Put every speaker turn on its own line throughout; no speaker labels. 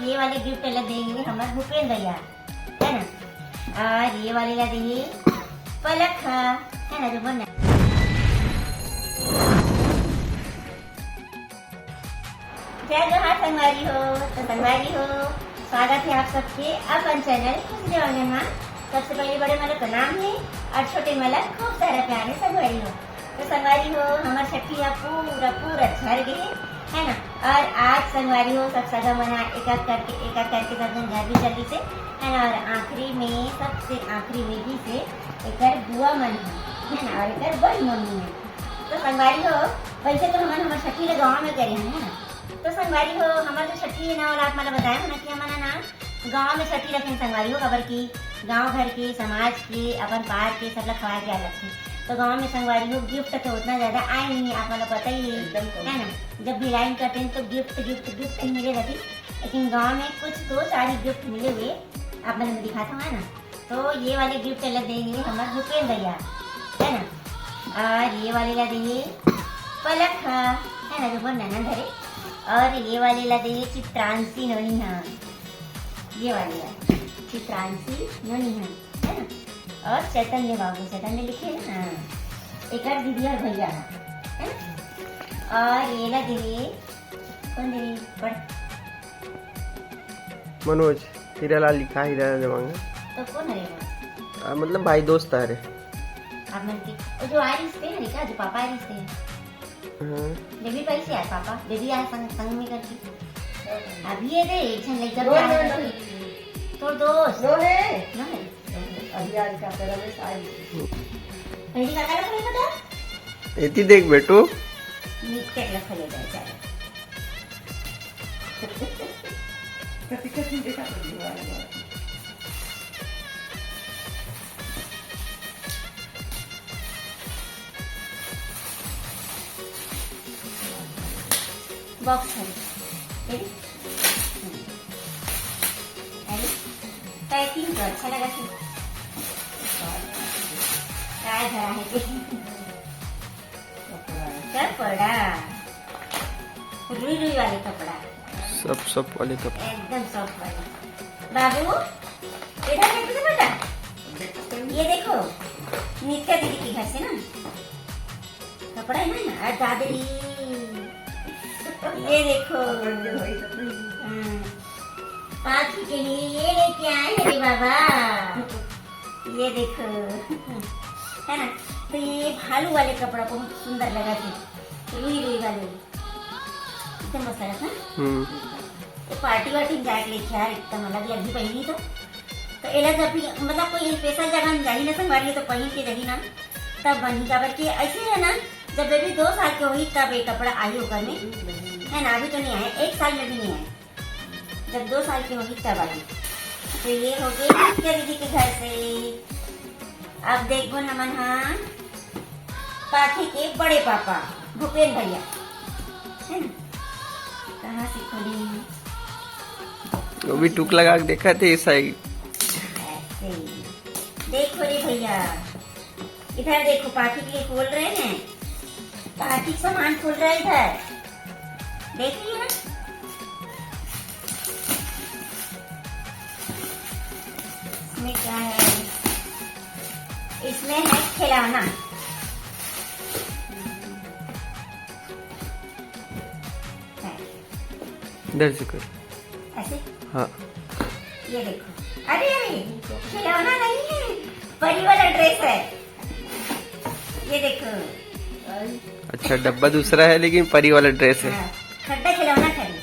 ये वाले गिफ्ट ला देंगे हमारे भूपेंद्र भैया, है ना। और ये वाले ला देंगे पलक है ना, जो बना। जय जोहार संगवारी हो। तो संगवारी हो, स्वागत है आप सबके अपन चैनल खुशी देवांगन में। सबसे पहले बड़े मला प्रणाम है और छोटे मला खूब सारा प्यार है संगवारी हो। तो संगवारी हो, हमारे छठिया पूरा झर गए है ना। और आज संगवारी हो सब सगा मना एक करके सब जन घर भी जल्दी से है ना। और आखिरी में सबसे आखिरी में भी से एक बुआ मन है ना, और एक बड़ी मम्मी है। तो संगवारी हो, वैसे तो हमारे छठी गाँव में करे हैं, है ना। तो संगवारी हो, हमारे जो छठी है ना, और आप मैंने बताया ना कि हमारा ना गांव में छठी रखें संगवारी हो, खबर की गांव घर के समाज के अपन पार के सब लोग खवा के अलग थे। तो गांव में संगवारी हो गिफ्ट तो उतना ज्यादा आए नहीं, आप मतलब पता ही है ना। जब भी लाइन करते हैं तो गिफ्ट ही मिले रहती, लेकिन गाँव में कुछ तो सारी गिफ्ट मिले हुए आप मैंने दिखाता हूँ, है ना। तो ये वाले गिफ्ट अलग देंगे हमारे भूपेंद्र भैया, है ना। और ये वाले ला देंगे पलक है ना, जो बन ननद है। और ये वाले ला देंगे चित्रांशी नोनिहा, ये वाले ला चित्रांशी नोनिहा, है ना। और चैतन्य बाबू, चैतन्य लिखे ना, एक दीदी और भैया है ना। और ये ला देंगे कौन देंगे, पढ़
मनोज हीरालाल लिखा, हीरालाल जमांगे।
तो कौन है
मतलब भाई दोस्त है रे।
आप मन के वो जो आरिस थे ना, क्या जो पापा आरिस थे, बेबी पैसे आए पापा, बेबी आए संग में करके अभी ये दे छन लेकर तो दोस्त
नो है
नहीं
अभी आज का तेरा में आई
पहली का कर रखा था
एती देख बेटू,
नीचे रख ले जाए चलो।
कति देखा तो दीवार
बॉक्स है पैकिंग तो अच्छा लगा थी, काय भरा है कपड़ा रुई वाले कपड़ा,
सब वाले कपड़े
एकदम सॉफ्ट वाले। बाबू इधर देखो तो बेटा, ये देखो नित्या दीदी के घर से ना कपड़ा है ना। और दादरी ये देखो पाखी के लिए ये लेके आए हैं रे बाबा, ये देखो है ना। तो ये भालू वाले कपड़ा बहुत सुंदर लगा थे, रुई वाले एकदम मस्त लगा था। तो पार्टी वार्टी में जाके लेके यार एकदम अलग लगी पहनी तो एला जब भी मतलब कोई स्पेशल जगह में जाही ना संगवारी तो पहन के रही ना तब बनी का, बल्कि ऐसे है ना जब बेबी 2 साल के हुई तब ये कपड़ा आई होकर में, है ना। अभी तो नहीं आए, 1 साल में भी नहीं आए, जब 2 साल की होगी तब आई। तो ये हो गई दीदी के घर से। अब देखो हमन हाँ पाखी के बड़े पापा भूपेंद्र भैया, है ना। कहाँ से खोली,
वो भी टुक लगा के देखा थे इस साइड।
ऐसे देखो रे भैया, इधर देखो पाखी के लिए खोल रहे हैं, पाखी सामान खोल रहा है इधर, देखिए ना। इसमें क्या है, इसमें है खिलौना,
इधर से कर,
ऐसे
हाँ
ये देखो। अरे खिलौना नहीं है, परी वाला ड्रेस है, ये देखो।
अच्छा डब्बा दूसरा है लेकिन परी वाला ड्रेस है।
हाँ, खड्डा खिलौना खरीद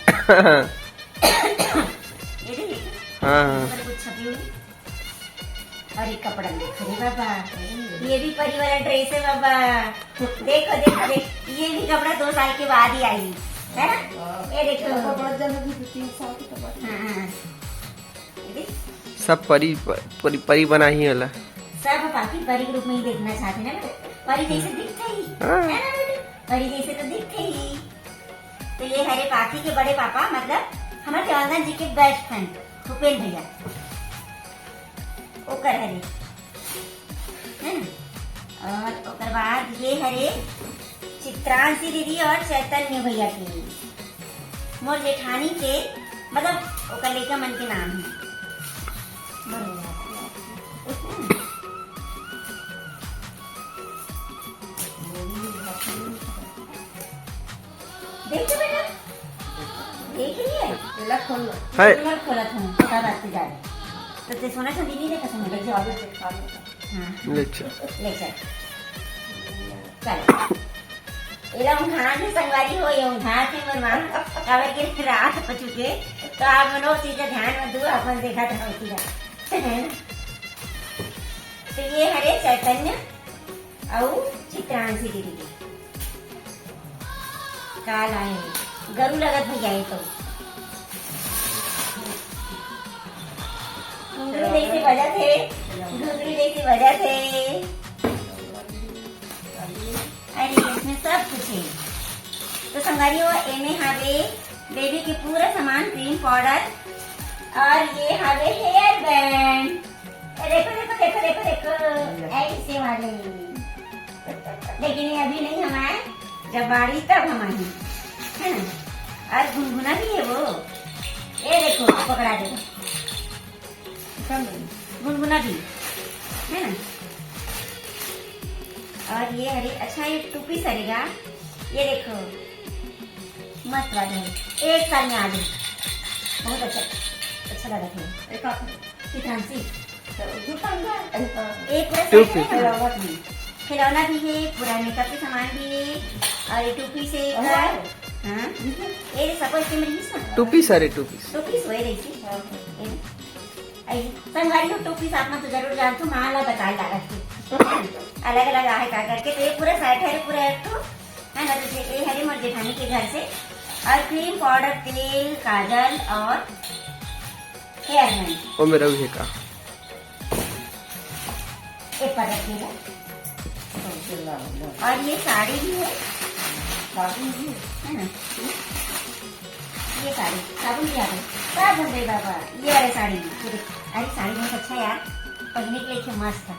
ये देखो।
हाँ
कुछ छपी हुई और एक कपड़ा देखो रे बाबा, ये भी परी वाला ड्रेस है बाबा, देखो देखो देखो, ये भी कपड़ा 2 साल के बाद ही आई है ना। ये देखो
बहुत जल्द भी 3 साल की तो बात।
हाँ,
सब परी बना ही वाला।
सब पाखी परी के रूप में ही देखना चाहते हैं ना, परी जैसे दिखते ही है ना बेटे, परी जैसे तो दिखते ही। तो ये हरे पाखी के बड़े पापा मतलब हमारे देवांगन जी के बेस्ट फ्रेंड भूपेंद्र भैया, ओकर हरे है ना। और ओकर बाद ये हरे चित्रांशी दीदी और चैतन्य भैया के मोर जेठानी के मतलब ओकर लइका मन के नाम है। देखो बेटा, देख रही है?
केला खोल लो।
है
मैं खोला था, पता बात से जा रही। तो ते सोना चांदी नहीं देखा समझ
देखिए आगे से खा लो।
हाँ
ले चल।
ले चल एला उठा के संगवारी हो, ये उठा के मन मां कावे के रात हो चुके, तो आप मनो चीज़ ध्यान में दो, अपन देखा था होती है। तो ये हरे चैतन्य और चित्रांशी दीदी काल आए गरु लगत हो जाए तो घुंगरू जैसे वजह थे, घुंगरू जैसे वजह थे। अरे इसमें सब कुछ है। तो संगवारियों एमे हावे बेबी के पूरा सामान, क्रीम पाउडर और ये हावे हेयर बैंड। देखो देखो देखो देखो देखो ऐसे वाले। लेकिन ये अभी नहीं हमारे, जब बाड़ी तब हमारी है ना। और गुनगुना भी है वो, ये देखो पकड़ा देखो गुनगुना भी है ना। और ये हरे अच्छा ये टूपी सरेगा, ये देखो मस्त वाला है, 1 साल में आ गई, बहुत अच्छा लगा था।
एक हाथ
चित्रांशी
एक
एक
टूपी।
खिलौना भी है, पूरा मेकअप के सामान भी है, और ये टूपी से हाँ ये सपोज के मेरी ना
टूपी सारे टूपी
टोपी सोए रही थी। संगवारी हो टोपी साथ में तो जरूर जानते हो, माला बता लगा थी अलग अलग आहे का करके। तो ये पूरा सेट है, पूरा एक तो है ना। जैसे ये हरे मोर जेठानी के घर से, और क्रीम पाउडर तेल काजल और हेयर बैंड
वो मेरा भी है का
एक पर रखिएगा। और ये साड़ी भी है, है ना। ये साड़ी साबुन भी आ गई, साबुन दे बाबा। ये वाली साड़ी भी, ये देखो। अरे साड़ी बहुत अच्छा यार, पहनने के लिए मस्त था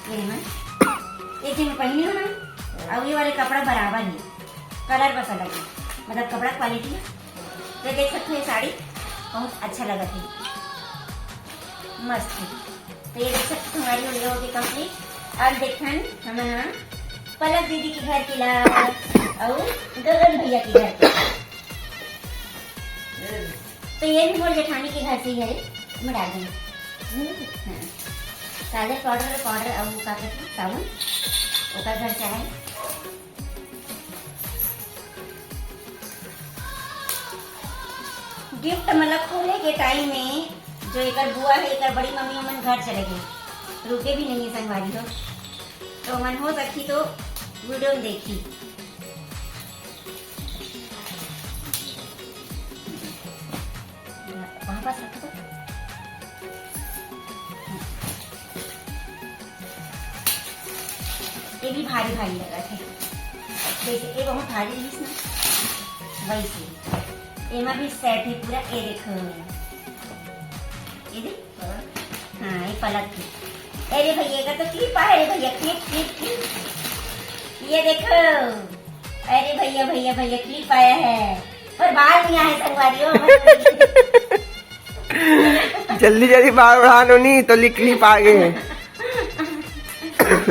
ये ना। एक दिन पहनी हो ना, और ये वाले कपड़ा बराबर है, कलर बस अलग है, मतलब कपड़ा क्वालिटी है। तो देख सकते हो ये साड़ी बहुत अच्छा लगा थी, मस्त है। तो ये देख सकते हमारी हो गई होगी कंप्लीट। और देखन हम पलक दीदी के घर की ला और गगन भैया के घर की। तो ये भी मोर जेठानी के घर से ही है, मैं डाल दूंगी। हाँ काजल पाउडर पाउडर और वो का कहते हैं साबुन, वो घर से है। गिफ्ट मतलब खोले के टाइम में जो एक बुआ है, एक बड़ी मम्मी मन घर चले गए, रुके भी नहीं है संगवारी हो। तो मन हो सकती तो वीडियो देखी। वहाँ पास रखो तो। ये भी भारी भारी लगा थे, जैसे ये बहुत भारी रही ना वैसे। एमा भी सेट है पूरा, ये देखो ये देख। हाँ ये पलक की। अरे भैया का तो क्लिप है, भैया क्लिप क्लिप क्लिप। ये देखो, अरे भैया भैया भैया क्लिप आया है, पर बाल नहीं आए संगवारियों।
जल्दी जल्दी बाल बढ़ा लो, नहीं तो क्लिप आ गए।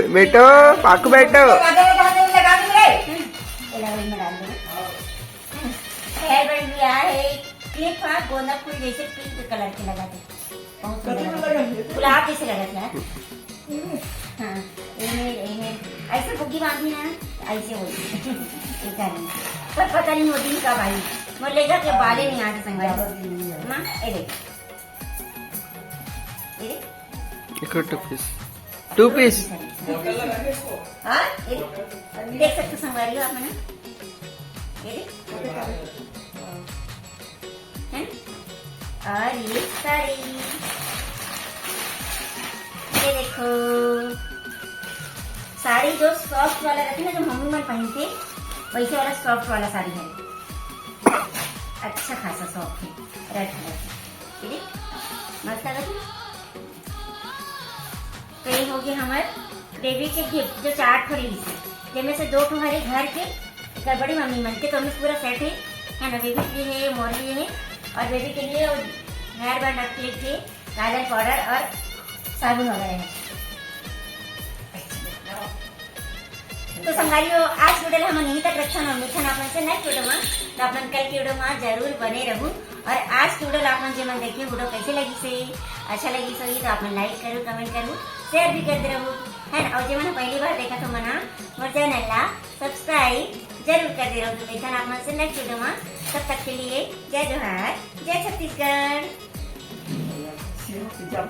बेटो पाकू बेटो
हेयर बैंड भी आया है, क्लिप है गोंदा फूल जैसे पिंक कलर के लगा थे, बहुत सुंदर गुलाब जैसे लगा था। हाँ ऐसे बुग्गी बांधी ना, ऐसे हो पर पता नहीं वो दिन कब आई। वो लेगा के बाले नहीं आते संगवारी माँ। ये देख ये देख
टू पीस
हाँ देख सकते संगवारी हो आप ना, ये देख हैं। और ये साड़ी ये देखो, साड़ी जो सॉफ्ट वाला रहती है ना, जो मम्मी मन पहनते वैसे वाला सॉफ्ट वाला साड़ी है, अच्छा खासा सॉफ्ट है, रेड कलर की। ये देख मस्त लगा था। तो ये हो गया हमारे बेबी के गिफ्ट जो 4 ठो ली थी, जिनमें से 2 ठो हमारे घर के, एक बड़ी मम्मी मन के, तो हमें पूरा सेट है ना। बेबी के लिए है, मोर लिए है, और बेबी के लिए हेयर बैंड रख ली थी, काजल पाउडर और साबुन वगैरह है। तो संगारियों आज वीडियो हम यहीं तक रखन और मिथन आपन से नेक्स्ट वीडियो में तो अपन कल की वीडियो में जरूर बने रहूं। और आज की वीडियो आपन जे मन देखिए वीडियो कैसे लगी से अच्छा लगी सही तो आपन लाइक करूँ, कमेंट करूँ, शेयर भी कर दे रहूं है ना। और जे मैंने पहली बार देखा तो मना मोर चैनल ला सब्सक्राइब जरूर कर दे रहूं। तो मिथन आपन से नेक्स्ट वीडियो में, तब तक के लिए जय जोहार, जय छत्तीसगढ़।
जब